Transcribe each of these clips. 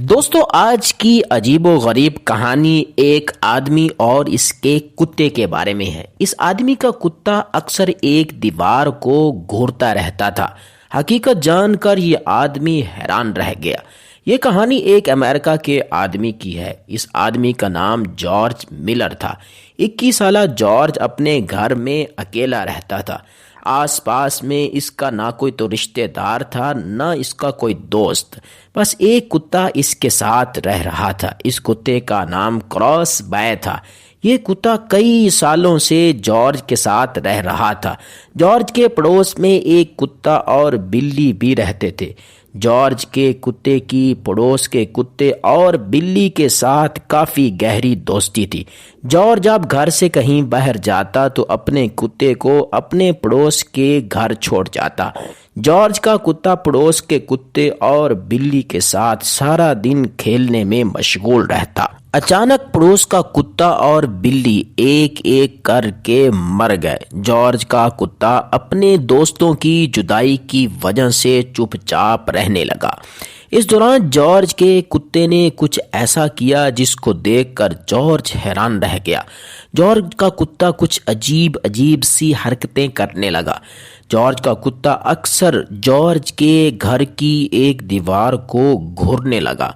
دوستو آج کی عجیب و غریب کہانی ایک آدمی اور اس کے کتے کے بارے میں ہے۔ اس آدمی کا کتا اکثر ایک دیوار کو گھورتا رہتا تھا۔ حقیقت جان کر یہ آدمی حیران رہ گیا۔ یہ کہانی ایک امریکہ کے آدمی کی ہے۔ اس آدمی کا نام جارج ملر تھا۔ 21 سالہ جارج اپنے گھر میں اکیلا رہتا تھا۔ آس پاس میں اس کا نہ کوئی تو رشتہ دار تھا نہ اس کا کوئی دوست، بس ایک کتا اس کے ساتھ رہ رہا تھا۔ اس کتے کا نام کراس بے تھا۔ یہ کتا کئی سالوں سے جارج کے ساتھ رہ رہا تھا۔ جارج کے پڑوس میں ایک کتا اور بلی بھی رہتے تھے۔ جارج کے کتے کی پڑوس کے کتے اور بلی کے ساتھ کافی گہری دوستی تھی۔ جارج جب گھر سے کہیں باہر جاتا تو اپنے کتے کو اپنے پڑوس کے گھر چھوڑ جاتا۔ جارج کا کتا پڑوس کے کتے اور بلی کے ساتھ سارا دن کھیلنے میں مشغول رہتا۔ اچانک پڑوس کا کتا اور بلی ایک ایک کر کے مر گئے۔ جارج کا کتا اپنے دوستوں کی جدائی کی وجہ سے چپ چاپ رہنے لگا۔ اس دوران جارج کے کتے نے کچھ ایسا کیا جس کو دیکھ کر جارج حیران رہ گیا۔ جارج کا کتا کچھ عجیب سی حرکتیں کرنے لگا۔ جارج کا کتا اکثر جارج کے گھر کی ایک دیوار کو گھورنے لگا۔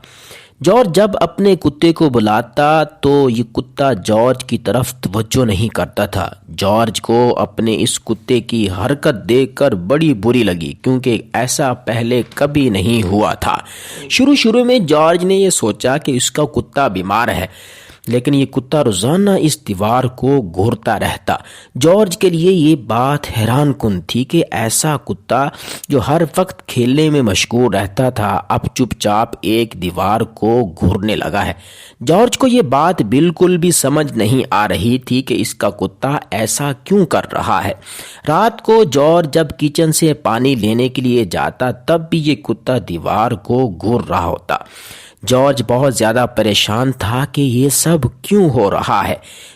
جارج جب اپنے کتے کو بلاتا تو یہ کتا جارج کی طرف توجہ نہیں کرتا تھا۔ جارج کو اپنے اس کتے کی حرکت دیکھ کر بڑی بری لگی، کیونکہ ایسا پہلے کبھی نہیں ہوا تھا۔ شروع میں جارج نے یہ سوچا کہ اس کا کتا بیمار ہے، لیکن یہ کتا روزانہ اس دیوار کو گھورتا رہتا۔ جارج کے لیے یہ بات حیران کن تھی کہ ایسا کتا جو ہر وقت کھیلنے میں مشغول رہتا تھا اب چپ چاپ ایک دیوار کو گھورنے لگا ہے۔ جارج کو یہ بات بالکل بھی سمجھ نہیں آ رہی تھی کہ اس کا کتا ایسا کیوں کر رہا ہے۔ رات کو جارج جب کچن سے پانی لینے کے لیے جاتا تب بھی یہ کتا دیوار کو گھور رہا ہوتا۔ جارج بہت زیادہ پریشان تھا کہ یہ سب کیوں ہو رہا ہے۔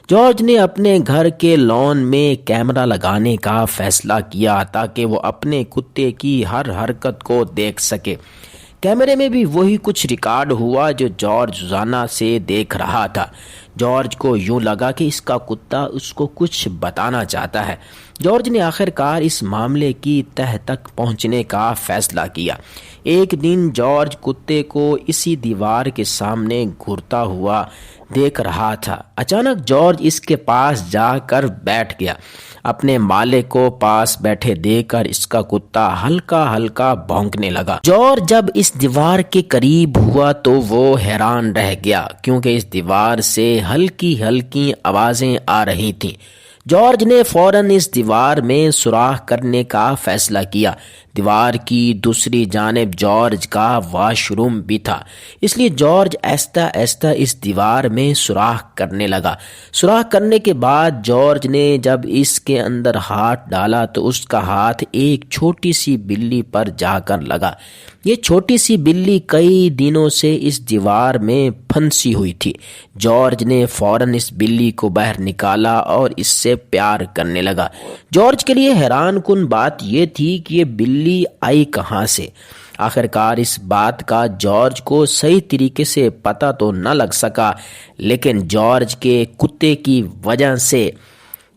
جارج نے اپنے گھر کے لان میں کیمرہ لگانے کا فیصلہ کیا تاکہ وہ اپنے کتے کی ہر حرکت کو دیکھ سکے۔ کیمرے میں بھی وہی کچھ ریکارڈ ہوا جو جارج روزانہ سے دیکھ رہا تھا۔ جارج کو یوں لگا کہ اس کا کتا اس کو کچھ بتانا چاہتا ہے۔ جارج نے آخرکار اس معاملے کی تہہ تک پہنچنے کا فیصلہ کیا۔ ایک دن جارج کتے کو اسی دیوار کے سامنے گھورتا ہوا دیکھ رہا تھا۔ اچانک جارج اس کے پاس جا کر بیٹھ گیا۔ اپنے مالک کو پاس بیٹھے دیکھ کر اس کا کتا ہلکا ہلکا بھونکنے لگا۔ جارج جب اس دیوار کے قریب ہوا تو وہ حیران رہ گیا، کیونکہ اس دیوار سے ہلکی ہلکی آوازیں آ رہی تھیں۔ جارج نے فوراً اس دیوار میں سوراخ کرنے کا فیصلہ کیا۔ دیوار کی دوسری جانب جارج کا واش روم بھی تھا، اس لیے جارج آہستہ آہستہ اس دیوار میں سوراخ کرنے لگا۔ سوراخ کرنے کے بعد جارج نے جب اس کے اندر ہاتھ ڈالا تو اس کا ہاتھ ایک چھوٹی سی بلی پر جا کر لگا۔ یہ چھوٹی سی بلی کئی دنوں سے اس دیوار میں پھنسی ہوئی تھی۔ جارج نے فوراً اس بلی کو باہر نکالا اور اس سے پیار کرنے لگا۔ جارج کے لیے حیران کن بات یہ تھی کہ یہ بلی آئی کہاں سے۔ آخرکار اس بات کا جارج کو صحیح طریقے سے پتہ تو نہ لگ سکا، لیکن جارج کے کتے کی وجہ سے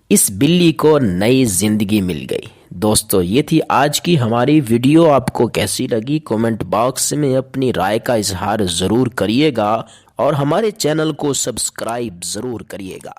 اس بلی کو نئی زندگی مل گئی۔ دوستو یہ تھی آج کی ہماری ویڈیو۔ آپ کو کیسی لگی کومنٹ باکس میں اپنی رائے کا اظہار ضرور کریے گا اور ہمارے چینل کو سبسکرائب ضرور کریے گا۔